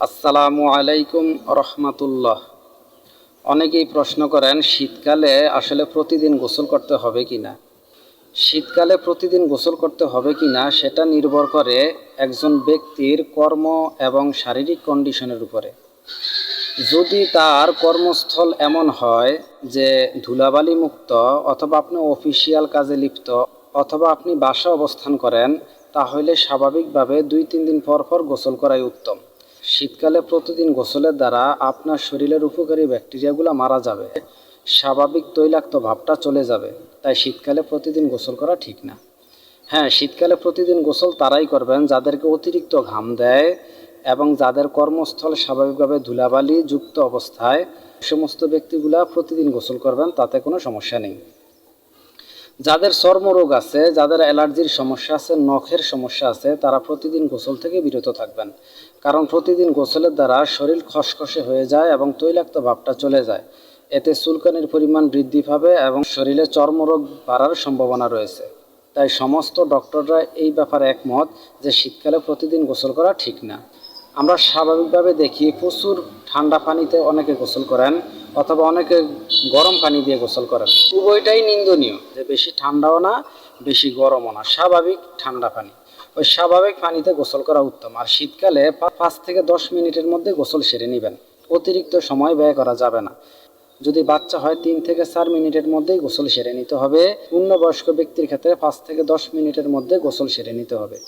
আসসালামু আলাইকুম রহমাতুল্লাহ। অনেকেই প্রশ্ন করেন শীতকালে আসলে প্রতিদিন গোসল করতে হবে কি না। শীতকালে প্রতিদিন গোসল করতে হবে কি না সেটা নির্ভর করে একজন ব্যক্তির কর্ম এবং শারীরিক কন্ডিশনের উপরে। যদি তার কর্মস্থল এমন হয় যে ধুলাবালি মুক্ত, অথবা আপনি অফিসিয়াল কাজে লিপ্ত, অথবা আপনি বাসা অবস্থান করেন, তাহলে স্বাভাবিকভাবে 2-3 দিন পর পর গোসল করাই উত্তম। শীতকালে প্রতিদিন গোসলের দ্বারা আপনার শরীরের উপকারী ব্যাকটেরিয়াগুলো মারা যাবে, স্বাভাবিক তৈলাক্ত ভাবটা চলে যাবে। তাই শীতকালে প্রতিদিন গোসল করা ঠিক না। হ্যাঁ, শীতকালে প্রতিদিন গোসল তারাই করবেন যাদেরকে অতিরিক্ত ঘাম দেয় এবং যাদের কর্মস্থল স্বাভাবিকভাবে ধুলাবালি যুক্ত অবস্থায়। সমস্ত ব্যক্তিগুলা প্রতিদিন গোসল করবেন, তাতে কোনো সমস্যা নেই। যাদের চর্মরোগ আছে, যাদের অ্যালার্জির সমস্যা আছে, নখের সমস্যা আছে, তারা প্রতিদিন গোসল থেকে বিরত থাকবেন। কারণ প্রতিদিন গোসলের দ্বারা শরীর খসখসে হয়ে যায় এবং তৈলাক্ত ভাবটা চলে যায়। এতে চুলকানির পরিমাণ বৃদ্ধি পাবে এবং শরীরে চর্মরোগ বাড়ার সম্ভাবনা রয়েছে। তাই সমস্ত ডক্টররা এই ব্যাপারে একমত যে শীতকালে প্রতিদিন গোসল করা ঠিক না। আমরা স্বাভাবিকভাবে দেখি প্রচুর ঠান্ডা পানিতে অনেকে গোসল করেন, অথবা অনেকে গরম পানি দিয়ে গোসল করেন। উভয়টাই নিন্দনীয়, যে বেশি ঠান্ডাও না বেশি গরমও না, স্বাভাবিক ঠান্ডা পানি, ওই স্বাভাবিক পানিতে গোসল করা উত্তম। আর শীতকালে 5 থেকে 10 মিনিটের মধ্যে গোসল সেরে নেবেন, অতিরিক্ত সময় ব্যয় করা যাবে না। যদি বাচ্চা হয় 3 থেকে 4 মিনিটের মধ্যেই গোসল সেরে নিতে হবে। পূর্ণবয়স্ক ব্যক্তির ক্ষেত্রে 5 থেকে 10 মিনিটের মধ্যে গোসল সেরে নিতে হবে।